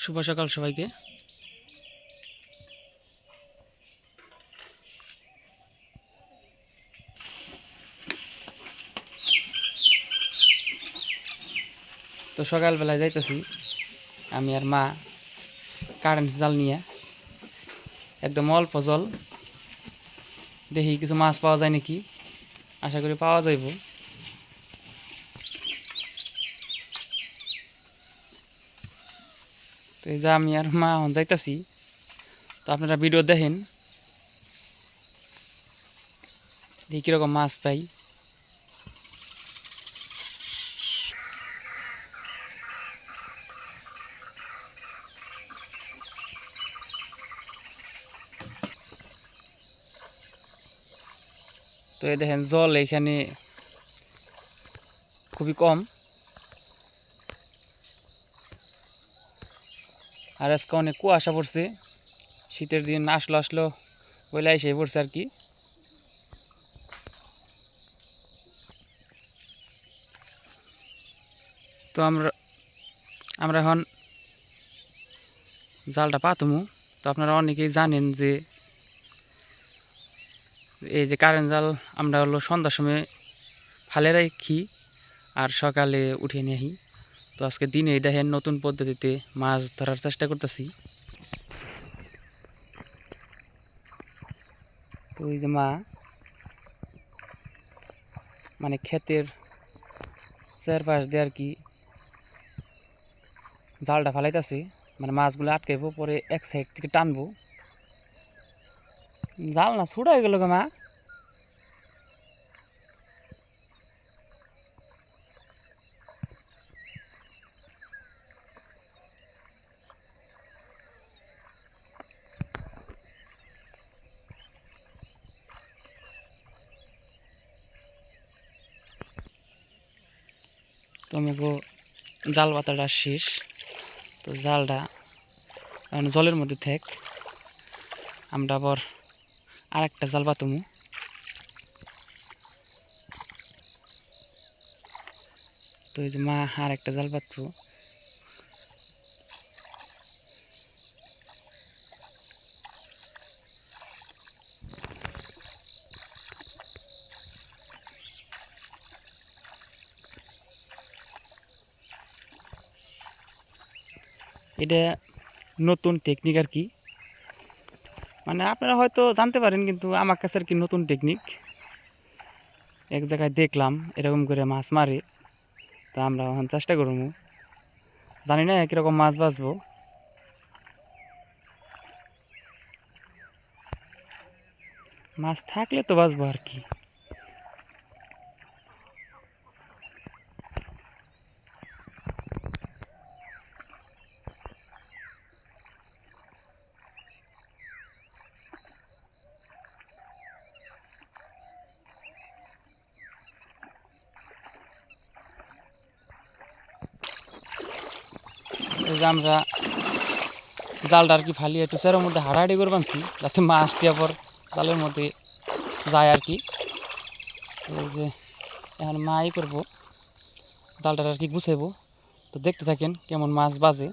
শুভ সকাল সবাইকে। তো সকালবেলায় যাইতেছি আমি আর মা কারেন্ট জাল নিয়ে, একদম অল্প জল, দেখি কিছু মাছ পাওয়া যায় নাকি। আশা করি পাওয়া যাইব। তো এই যে আমি আর মা এখন যাইতেছি। তো আপনারা ভিডিও দেখেন, দেখি কীরকম মাছ পাই। তো এই দেখেন জল এখানে খুবই কম, আর আজকে অনেক কুয়াশা পড়ছে। শীতের দিন আসলো বলে এসে পড়ছে আর কি। তো আমরা এখন জালটা পাতমু। তো আপনারা অনেকেই জানেন যে এই যে কারেন্ট জাল আমরা হলো সন্ধ্যার সময় ফালে রাখি আর সকালে উঠিয়ে নিয়ে আসি। তো আজকে দিনে দেখেন নতুন পদ্ধতিতে মাছ ধরার চেষ্টা করতেছি। তো এই যে মা মানে ক্ষেতের চারপাশ দিয়ে আর কি জালটা ফালাইতেছে, মানে মাছগুলো আটকাইবো, পরে এক সাইড থেকে টানবো। জাল না ছুটা হয়ে গেল মা। তো আমাকে জাল পাতাটা শেষ। তো জালটা এখন জলের মধ্যে থাক, আমরা আবার আরেকটা জাল পাতমু। তো এই যে মা আর একটা জাল পাতবো। এটা নতুন টেকনিক আর কি, মানে আপনারা হয়তো জানতে পারেন, কিন্তু আমার কাছে আর কি নতুন টেকনিক। এক জায়গায় দেখলাম এরকম করে মাছ মারে, তা আমরা এখন চেষ্টা করবো। জানি না কীরকম মাছ বাঁচবো। মাছ থাকলে তো বাঁচবো আর কি। এই যে আমরা জালটা আর কি ফালিয়ে একটু চেরার মধ্যে হাড়াহাড়ি করে বানছি, যাতে মাছটি আবার জালের মধ্যে যায় আর কি। এই যে এখন মাই করবো, জালটা আর কি গুছাইবো। তো দেখতে থাকেন কেমন মাছ বাজে।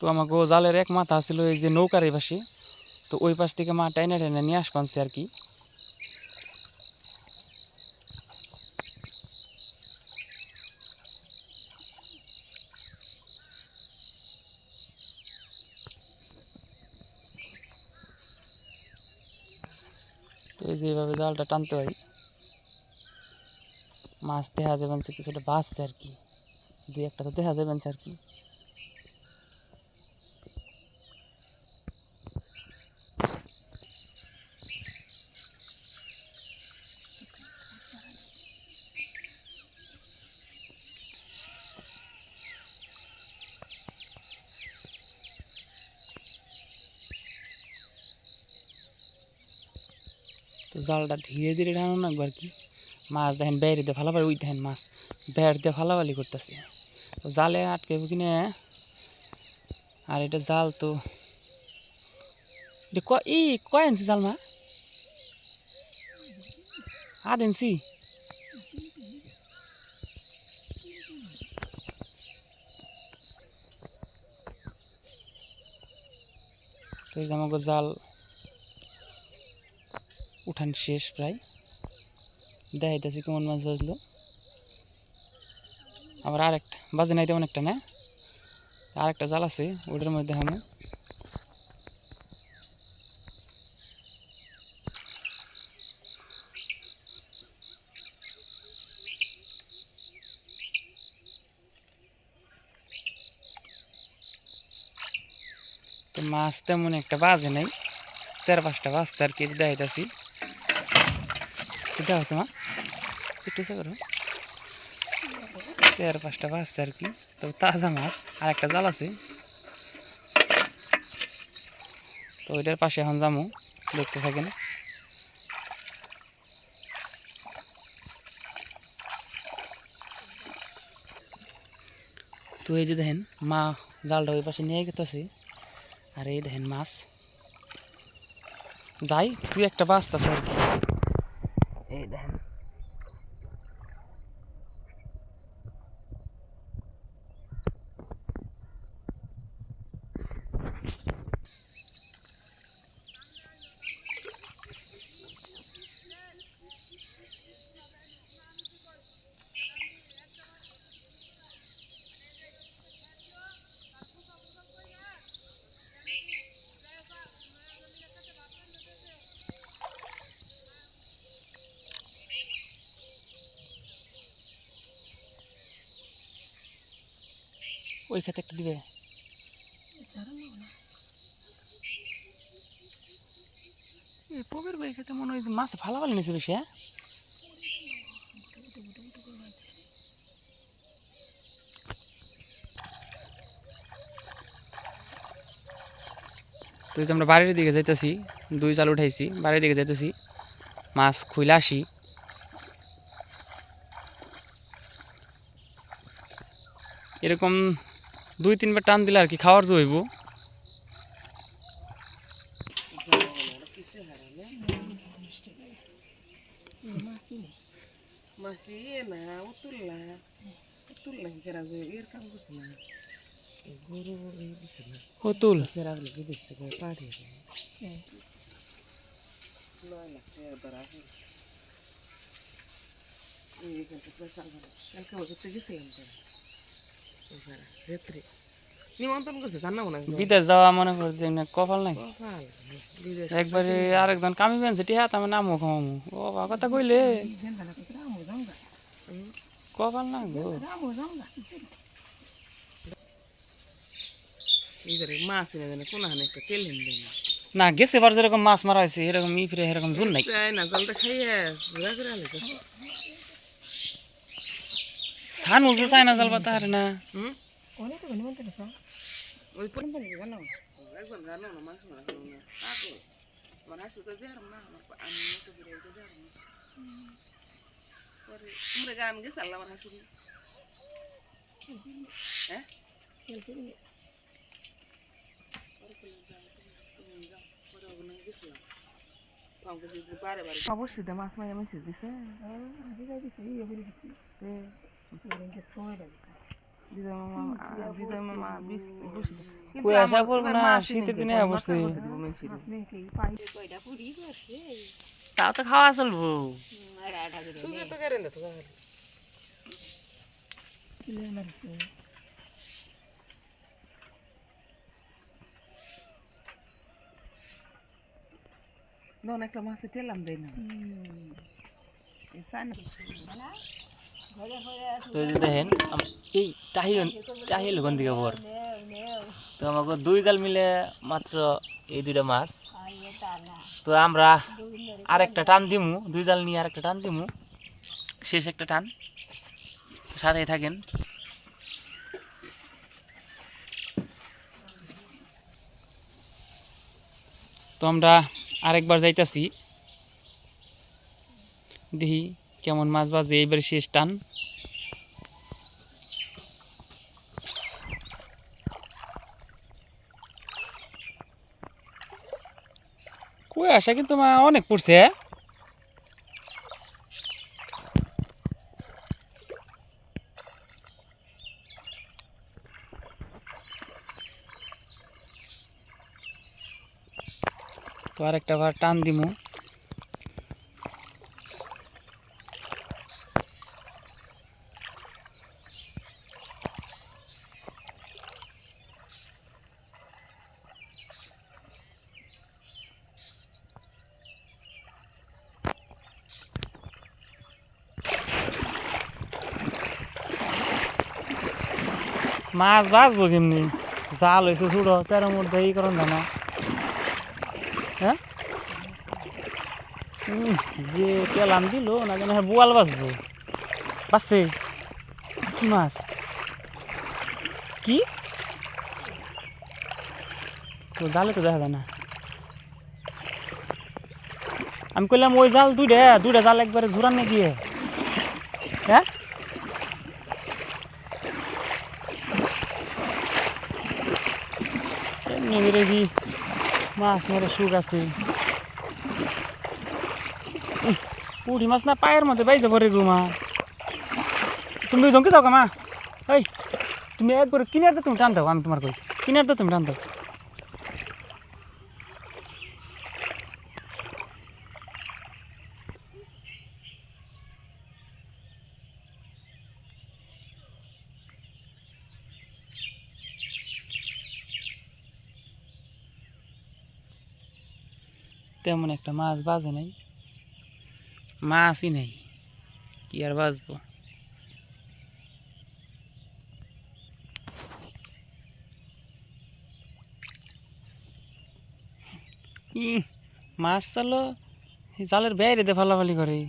তো আমাকে জালের এক মাথা ছিল এই যে নৌকার এই পাশে। তো ওই পাশ থেকে মা টাইনা টাইনা নিয়ে আসবানছে আর কি। তো এই যে এইভাবে জালটা টানতে হয়, মাছ দেখা যাবেন কিছুটা বাঁচছে আর কি, দুই একটা তো দেখা যাবেন আর কি। তো জালটা ধীরে ধীরে টানো লাগবে আর কি। মাছ দেখেন বেড়ে দিয়ে ফালাবার, ওই দেখেন মাছ বেড় দিয়ে ফালাফালি করতেছে। তো জালে আটকে কিনে। আর এটা জাল তো এটা কয় ইঞ্চি জাল মা? 8 ইঞ্চি। তো এই যে আমাকে জাল উঠান শেষ প্রায়। দেখাইতেছি কেমন মাছ বাজলো। আবার আরেকটা বাজে নাই তেমন একটা না, আরেকটা জাল আছে ওটার মধ্যে আমি তো মাছ তেমন একটা বাজে নাই, 4-5টা বাজছে আর কি। দেখাইতেছি দেখা আছে মা, একটু করো, 4-5টা বাজছে আর কি। তো তাজা মাছ। আর একটা জাল আছে, তো ওইটার পাশে এখন যাবো, দেখতে থাকেন। তো এই যে দেখেন মা জালটা ওই পাশে নিয়ে গেতেছে। আর এই দেখেন মাছ যাই তুই একটা বাঁচতেছে আর কি। এই দেখেন ওই খেতে একটা দিবে। পবের বই খেতে মনে হয় মাছ ভালো ভালো নিয়েছে বেশি। হ্যাঁ তো এই যে আমরা বাড়ির দিকে যাইতেছি, 2 জাল উঠাইছি, বাড়ির দিকে যাইতেছি, মাছ খুইলে আসি। এরকম 2-3 বার টান দিলে আর কি খাওয়ার জো হইব। অতুল বিদেশ যাওয়া মনে করছে কপাল নাই। একবারে আরেকজন কামি বেনছে টিহা আমি নামও খামো। ও কথা কইলে কপাল না গো। না গেছে বার যেরকম মাছ মারা হয়েছে এরকম ফিরে এরকম জুন নাই। সান উজু চায় না জাল পাতা হারে না। অবশ্যই মাছ মাইয়া মেসেজ দিছে। শীতের দিনে অবশ্যই তাও তো খাওয়া চলবো। একটা মাছে টেলাম দেয় না। তো দেখেন এই টাহিল কোন দিকে বর। তো আমাকে 2 জাল মিলে মাত্র এই 2টা মাছ। তো আমরা আরেকটা টান দিমু, 2 জাল নিয়ে আরেকটা টান দিমু, শেষ একটা টান। সাথেই থাকেন। তো আমরা আরেকবার যাইতাছি, দেখি কেমন মাছ বাজে। এইবার শেষ টান। কুয়াশা কিন্তু অনেক পড়ছে। তো আরেকটা বার টান দিমু। মাছ বাঁচবো কেমনি? জাল হয়েছে ছুড়ো তেরোর মধ্যে এই করুন না। হ্যাঁ যে তেলাম দিল না কেন বোয়াল বাঁচবো। বাঁচছে কি মাছ? কি তো জালে তো দেখা যায় না। আমি কইলাম ওই জাল দুইটা জাল একবারে ঝুরান গিয়ে। হ্যাঁ এমনি করে কি মাছ মেরে সুখ আছে? পুঁটি মাছ না পায়ের মধ্যে বাইজে পড়ে গো মা। তুমি জঙ্কি যাও মা। এই তুমি একবার কিনার তো তুমি টান দাও, আমি তোমার কই কিনার তো তুমি টান দাও। তেমন একটা মাছ বাজে নাই, মাছই নেই, কি আর বাজবো। ই মাছ চালো জালের বাইরে দিয়ে ফালাফালি করে।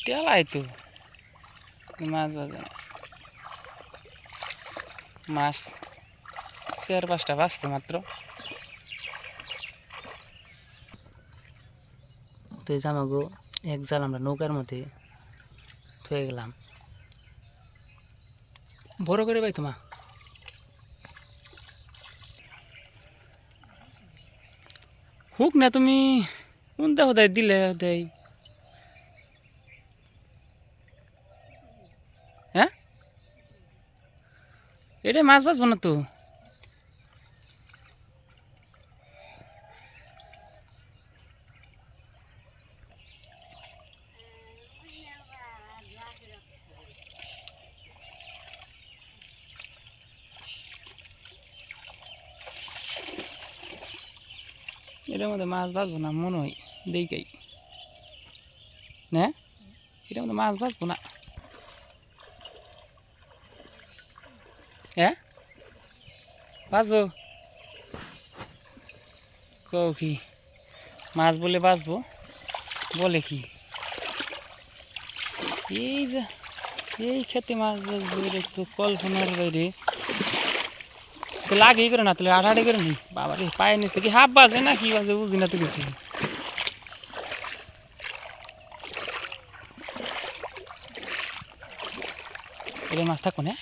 টেলাই তো মাছ বাজে না। মাছ 4-5টা বাজছে মাত্র। তো এই জামাগো এক জাল আমরা নৌকার মধ্যে থয়ে গেলাম। বড় করে পাই তোমা হুক না তুমি কোনটা হোদায় দিলে হোদায়। হ্যাঁ এটা মাছ বাজবো না তো। এটার মধ্যে মাছ বাজবো না মনে হয় দেখাই না। এটার মধ্যে মাছ বাজবো না। হ্যাঁ বাজবো কও কি মাছ বলে বাজবো বলে কি? এই যে এই খেতে মাছ বাজবো এটা তো কল্পনার বাইরে। তো লাগেই করে না তাহলে আড়াআড়ি করে নি বাবা রে পায়ে নিচ্ছে কি হাফ বাজে না কি বাজে বুঝি না তো কিছু। এটা মাছ থাকবো না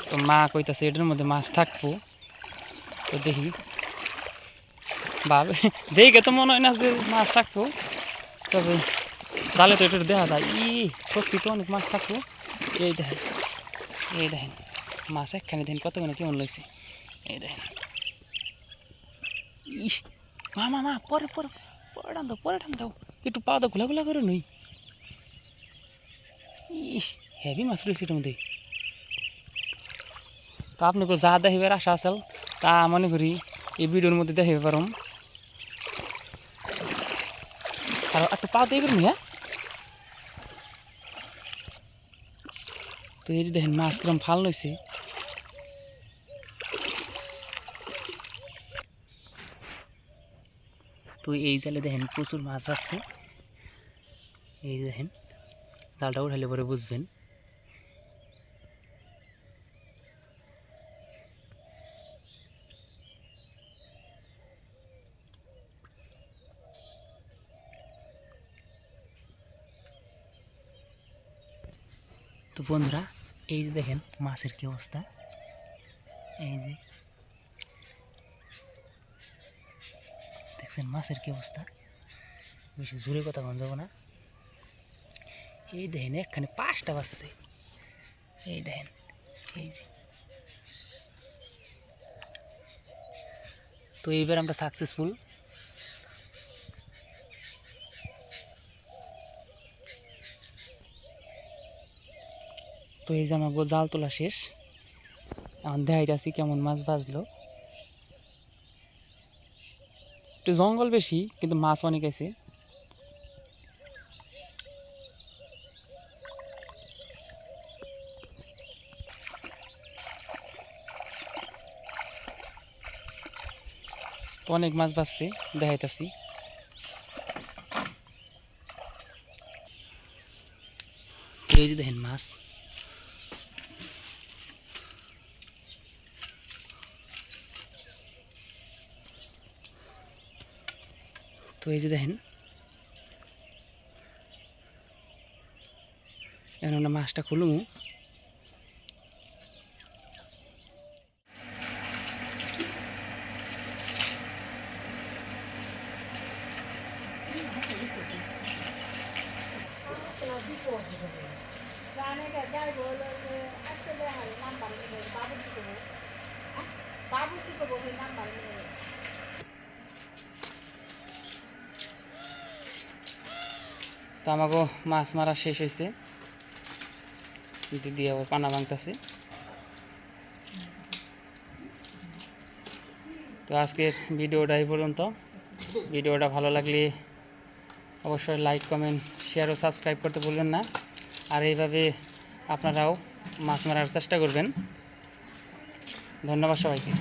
তো মা কইতাছে এটার মধ্যে মাছ থাকবো। তো দেখি ভাবে দেখে তো মনে হয় না যে মাছ থাকবো, তবে জালে তো এটা দেখা যায় সত্যি তো অনেক মাছ থাকবো। এই দেখেন মাছ একখানে দেখেন কতখানি কেমন লাগছে। এই দেখেন ইস মা মা মা পরে পরে পরে টান দাও একটু পা দাও ঘোলা ঘোলা করে নই। ইস হেভি মাছ রয়েছে এটার মধ্যে। তো আপনাকে যা দেখিবার আশা আসল তা মনে করি এই ভিডিওর মধ্যে দেখিবে পারম। আর একটু পা দিয়ে করুন। হ্যাঁ তো এই যে দেখেন মাছ কিরম ফাল লইছে। তো এই জালে দেখেন প্রচুর মাছ আসছে। এই দেখেন জালটা উঠাইলে পরে বুঝবেন। তো বন্ধুরা, এই যে দেখেন মাছের কি অবস্থা। এই যে দেখছেন মাছের কি অবস্থা। বেশি জোরে কথা বলা যাবো না। এই দেখেন একখানে 5টা বাজছে। এই দেখেন, এই যে। তো এইবার আমরা সাকসেসফুল। তো এই যে আমার জাল তোলা শেষ। এখন দেখাইতেছি কেমন মাছ বাজলো। একটু জঙ্গল বেশি কিন্তু মাছ অনেক আছে। তো অনেক মাছ বাজছে, দেখাইতেছি। এই যে দেখেন মাছ। তো এই যে দেখেন, এখন আমরা মাছটা খুলুমু। তো আমাকে মাছ মারা শেষ হয়েছে। দিদি আবার পানা ভাঙতেছে। তো আজকের ভিডিওটা এই পর্যন্ত। ভিডিওটা ভালো লাগলে অবশ্যই লাইক, কমেন্ট, শেয়ার ও সাবস্ক্রাইব করতে ভুলবেন না। আর এইভাবে আপনারাও মাছ মারার চেষ্টা করবেন। ধন্যবাদ সবাইকে।